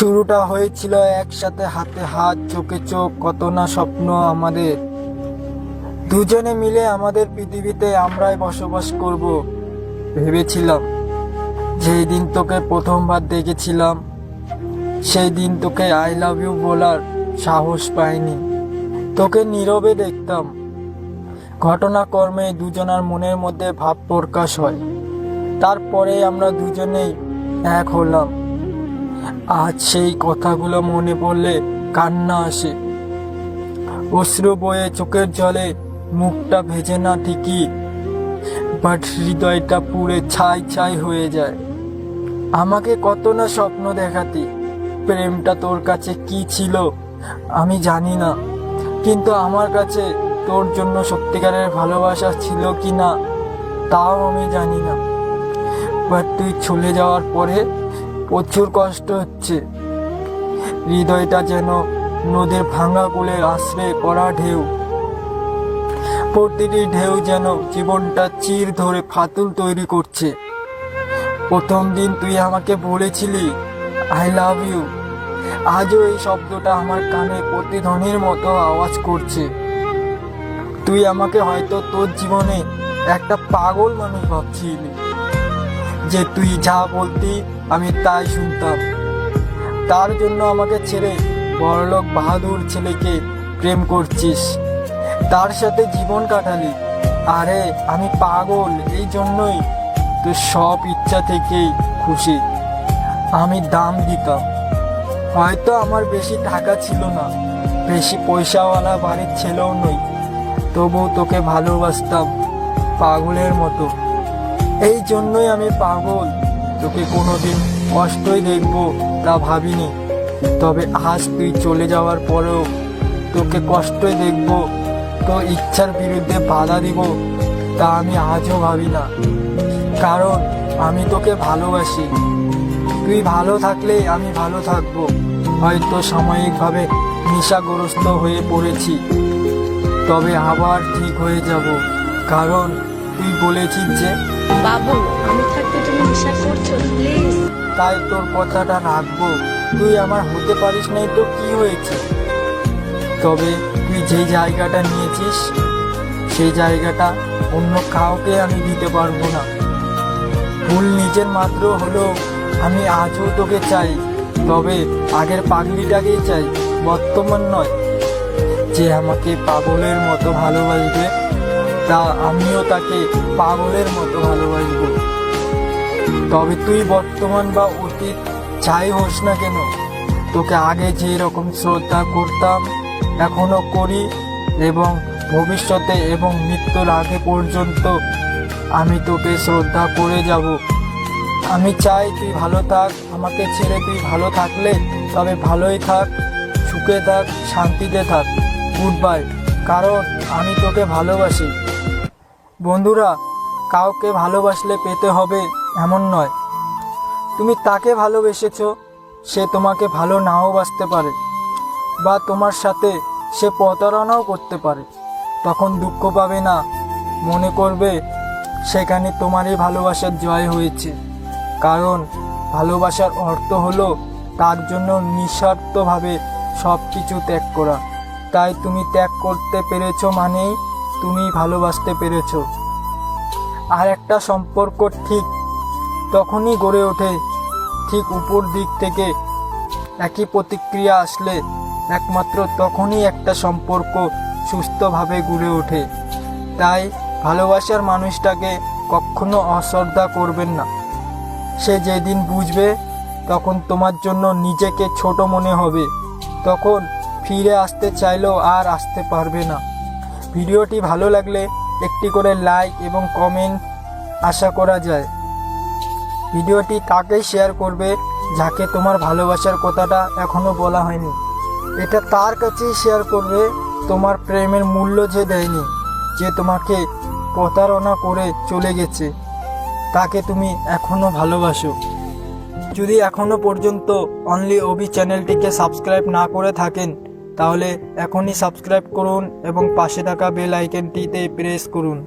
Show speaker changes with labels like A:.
A: শুরুটা হয়েছিল একসাথে, হাতে হাত, চোখে চোখ, কত না স্বপ্ন আমাদের। দুজনে মিলে আমাদের পৃথিবীতে আমরাই বসবাস করব ভেবেছিলাম। যেই দিন তোকে প্রথমবার দেখেছিলাম, সেই দিন তোকে আই লাভ ইউ বলার সাহস পাইনি। তোকে নীরবে দেখতাম। ঘটনাক্রমে দুজনার মনের মধ্যে ভাব প্রকাশ হয়। তারপরে আমরা দুজনেই এক হলাম। আজ সেই কথাগুলো মনে পড়লে কান্না আসে, অশ্রু বয়ে চোখের জলে মুখটা ভেজে না ঠিকই, বাট হৃদয়টা পুড়ে ছাই ছাই হয়ে যায়। আমাকে কত না স্বপ্ন দেখাতি, প্রেমটা তোর কাছে কি ছিল আমি জানি না, কিন্তু আমার কাছে তোর জন্য সত্যিকারের ভালোবাসা ছিল কি না তাও আমি জানি না। বাট তুই চলে যাওয়ার পরে প্রচুর কষ্ট হচ্ছে। হৃদয়টা যেন নদীর ভাঙা কুলের আশ্রে করা ঢেউ। প্রতিটি ঢেউ যেন জীবনটা চির ধরে ফাটল তৈরি করছে। প্রথম দিন তুই আমাকে বলেছিলি আই লাভ ইউ। আজও এই শব্দটা আমার কানে প্রতিধ্বনির মতো আওয়াজ করছে। তুই আমাকে হয়তো তোর জীবনে একটা পাগল মানুষ ভাবছিলি, যে তুই যা বলতি আমি তাই শুনতাম। তার জন্য আমাকে ছেড়ে বড়লোক বাহাদুর ছেলেকে প্রেম করছিস, তার সাথে জীবন কাটালি। আরে আমি পাগল, এই জন্যই তোর সব ইচ্ছা থেকেই খুশি। আমি দাম দিতাম। হয়তো আমার বেশি টাকা ছিল না, বেশি পয়সাওয়ালা বাড়ির ছেলেও নই, তবুও তোকে ভালোবাসতাম পাগলের মতো। এই জন্যই আমি পাগল। তোকে কোনোদিন কষ্টই দেখবো তা ভাবিনি, তবে আজ তুই চলে যাওয়ার পরেও তোকে কষ্টই দেখবো, তোর ইচ্ছার বিরুদ্ধে বাধা দিব তা আমি আজও ভাবি না। কারণ আমি তোকে ভালোবাসি। তুই ভালো থাকলে আমি ভালো থাকবো। হয়তো সাময়িকভাবে নেশাগ্রস্ত হয়ে পড়েছি, তবে আবার ঠিক হয়ে যাব। কারণ তুই বলেছিস যে
B: বাবু আমি থাকতে তুমি নেশা করছো, প্লিজ।
A: তাই তোর কথাটা রাখবো। তুই আমার হতে পারিস নাই তো কি হয়েছে, তবে তুই যেই জায়গাটা নিয়েছিস সেই জায়গাটা অন্য কাউকে আমি দিতে পারবো না। ভুল নিজের মাত্র হলেও আমি আজও তোকে চাই, তবে আগের পাগলিটাকেই চাই, বর্তমান নয়। যে আমাকে পাগলের মতো ভালোবাসবে, তা আমিও তাকে পাগলের মতো ভালোবাসবো। তবে তুই বর্তমান বা অতীত যাই হোস না কেন, তোকে আগে যে রকম শ্রদ্ধা করতাম এখনো করি, এবং ভবিষ্যতে এবং মৃত্যুর আগে পর্যন্ত আমি তোকে শ্রদ্ধা করে যাব। আমি চাই তুই ভালো থাক। আমাকে ছেড়ে তুই ভালো থাকলে তবে ভালোই থাক, সুখে থাক, শান্তিতে থাক। Good bye. কারণ আমি তোকে ভালোবাসি। বন্ধুরা, কাউকে ভালোবাসলে পেতে হবে এমন নয়। তুমি তাকে ভালোবেসেছো, সে তোমাকে ভালো নাও বাসতে পারে, বা তোমার সাথে সে প্রতারণাও করতে পারে। তখন দুঃখ পাবে না, মনে করবে সেখানে তোমারই ভালোবাসার জয় হয়েছে। কারণ ভালোবাসার অর্থ হলো তার জন্য নিঃস্বার্থভাবে সব কিছু ত্যাগ করা। তাই তুমি ত্যাগ করতে পেরেছো মানেই তুমি ভালোবাসতে পেরেছো। আর একটা সম্পর্ক ঠিক তখনই গড়ে ওঠে, ঠিক উপর দিক থেকে একই প্রতিক্রিয়া আসলে একমাত্র তখনই একটা সম্পর্ক সুস্থভাবে গড়ে ওঠে। তাই ভালোবাসার মানুষটাকে কখনো অশ্রদ্ধা করবেন না। সে যেদিন বুঝবে তখন তোমার জন্য নিজেকে ছোট মনে হবে, তখন ফিরে আসতে চাইলেও আর আসতে পারবে না। ভিডিওটি ভালো লাগলে একটি করে লাইক এবং কমেন্ট আশা করা যায়। ভিডিওটি তাকেই শেয়ার করবে যাকে তোমার ভালোবাসার কথাটা এখনো বলা হয়নি। এটা তার কাছেই শেয়ার করবে তোমার প্রেমের মূল্য যে দেয়নি, যে তোমাকে প্রতারণা করে চলে গেছে, তাকে তুমি এখনো ভালোবাসো। যদি এখনো পর্যন্ত অনলি অভি চ্যানেলটিকে সাবস্ক্রাইব না করে থাকেন, তাহলে এখনই সাবস্ক্রাইব করুন এবং পাশে থাকা বেল আইকনটিতে প্রেস করুন।